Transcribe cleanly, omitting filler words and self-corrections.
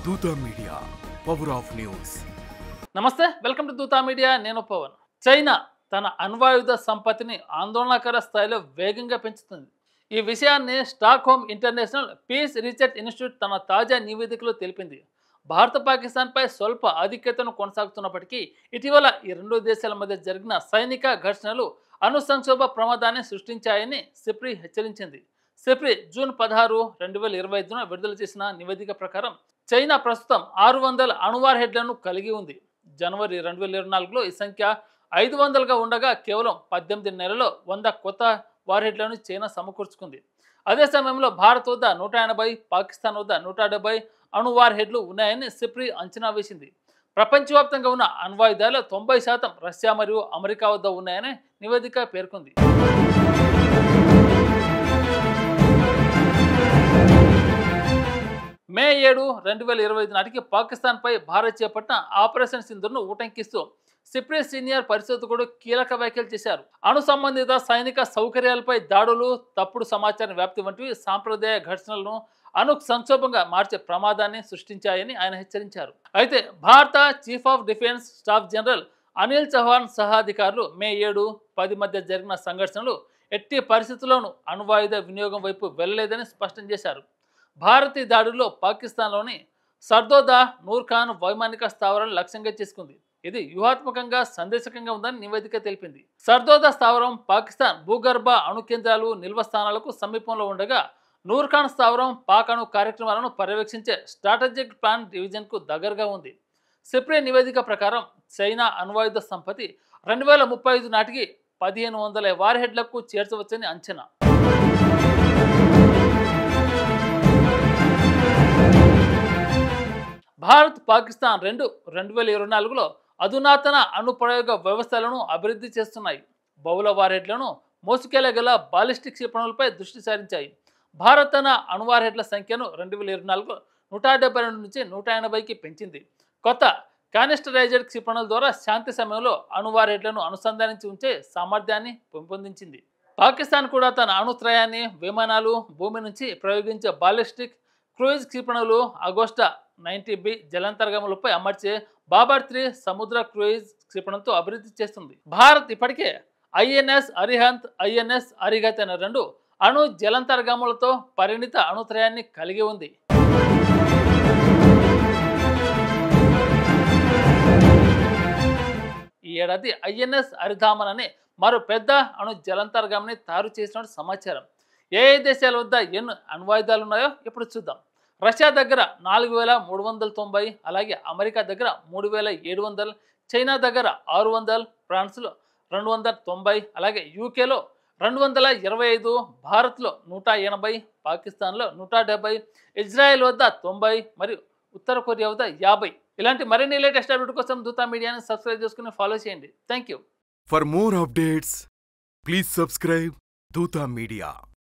Dootha media power of news. నమస్తే, welcome to Dootha media. నేను Pawan. China తన అణ్వాయుధ సంపత్తిని ఆందోళనకర స్థాయిలో వేగంగా పెంచుతుంది. ఈ విషయాన్ని Stockholm International Peace Research Institute తన తాజా నివేదికలో తెలిపింది. భారత పాకిస్తాన్పై స్వల్ప ఆధిక్యతను కొనసాగుతున్నప్పటికీ ఇటీవల ఈ రెండు దేశాల మధ్య జరిగిన సైనిక ఘర్షణలు అణు సంక్షోభ ప్రమాదాన్ని సృష్టించాయని సిప్రి హెచ్చరించింది. సిప్రి జూన్ 16, 2025 విడుదల చేసిన నివేదిక ప్రకారం చైనా ప్రస్తుతం 600 అణు వార్హెడ్లను కలిగి ఉంది. జనవరి 2024లో ఈ సంఖ్య 500గా ఉండగా కేవలం 18 నెలల్లో 100 కొత్త వార్హెడ్లను చైనా సమకూర్చుకుంది. అదే సమయంలో భారత్ వద్ద 180, పాకిస్తాన్ వద్ద 170 అణు వార్హెడ్లు ఉన్నాయని సిప్రి అంచనా వేసింది. ప్రపంచవ్యాప్తంగా ఉన్న అణ్వాయుధాల 90% రష్యా మరియు అమెరికా వద్ద ఉన్నాయని నివేదిక పేర్కొంది. మే 7, 2025 నాటికి పాకిస్తాన్పై భారత్ చేపట్టిన ఆపరేషన్ సింధూర్ను ఉటంకిస్తూ సిప్రి సీనియర్ పరిశోధకుడు కీలక వ్యాఖ్యలు చేశారు. అణు సంబంధిత సైనిక సౌకర్యాలపై దాడులు, తప్పుడు సమాచారం వ్యాప్తి వంటివి సాంప్రదాయ ఘర్షణలను అణు సంక్షోభంగా మార్చే ప్రమాదాన్ని సృష్టించాయని ఆయన హెచ్చరించారు. అయితే భారత chief of defence staff general Anil Chauhan సహా అధికారులు మే 7, 10 మధ్య జరిగిన సంఘర్షణలు ఎట్టి పరిస్థితుల్లోనూ అణ్వాయుధ వినియోగం వైపు వెళ్లలేదని స్పష్టం చేశారు. భారతీయ దాడుల్లో పాకిస్తాన్లోని సర్దోదా, నూర్ఖాన్ వైమానిక స్థావరాలను లక్ష్యంగా చేసుకుంది. ఇది వ్యూహాత్మకంగా సందేశకంగా ఉందని నివేదిక తెలిపింది. సర్దోదా స్థావరం పాకిస్తాన్ భూగర్భ అణు కేంద్రాలు నిల్వ స్థానాలకు సమీపంలో ఉండగా, నూర్ఖాన్ స్థావరం పాక్ అణు కార్యక్రమాలను పర్యవేక్షించే స్ట్రాటజిక్ ప్లాన్ డివిజన్కు దగ్గరగా ఉంది. సిప్రి నివేదిక ప్రకారం చైనా అణ్వాయుధ సంపత్తి 2035 నాటికి 1500 వార్హెడ్లకు చేర్చవచ్చని అంచనా. భారత్, పాకిస్తాన్ 2024లో అధునాతన అణు ప్రయోగ వ్యవస్థలను అభివృద్ధి చేస్తున్నాయి. బహుళ వార్హెడ్లను మోసుకెళ్లగల బాలిస్టిక్ క్షిపణులపై దృష్టి సారించాయి. భారత్ తన అణు వార్హెడ్ల సంఖ్యను 2024లో 172 నుంచి 180కి పెంచింది. కొత్త కానిస్టరైజ్డ్ క్షిపణుల ద్వారా శాంతి సమయంలో అణు వార్హెడ్లను అనుసంధానించి ఉంచే సామర్థ్యాన్ని పెంపొందించింది. పాకిస్తాన్ కూడా తన అణుత్రయాన్ని విమానాలు, భూమి నుంచి ప్రయోగించే బాలిస్టిక్ క్రూయిజ్ క్షిపణులు, అగోస్టా 90B జలాంతర్గములపై అమర్చే బాబర్ 3 సముద్ర క్రూయిజ్ క్షిపణులతో అభివృద్ధి చేస్తుంది. భారత్ ఇప్పటికే ఐఎన్ఎస్ అరిహంత్, ఐఎన్ఎస్ అరిగత్ అనే 2 అణు జలాంతర్గాములతో పరిణిత అణుత్రయాన్ని కలిగి ఉంది. ఈ ఏడాది ఐఎన్ఎస్ అరిధామన్ అనే మరో పెద్ద అణు జలాంతర్గామిని తయారు చేసినట్టు సమాచారం. ఏ దేశాల వద్ద ఎన్ని అణ్వాయుధాలు ఉన్నాయో ఇప్పుడు చూద్దాం. రష్యా దగ్గర 4390, అలాగే అమెరికా దగ్గర 3700, చైనా దగ్గర 600, ఫ్రాన్స్లో 290, అలాగే యూకేలో 225, భారత్లో 180, పాకిస్తాన్లో 170, ఇజ్రాయెల్ వద్ద 90 మరియు ఉత్తర కొరియా వద్ద 50. ఇలాంటి మరిన్ని లేటెస్ట్ అప్డేట్ కోసం దూతా మీడియాని సబ్స్క్రైబ్ చేసుకుని ఫాలో చేయండి. Thank you. For more updates please subscribe Dootha media.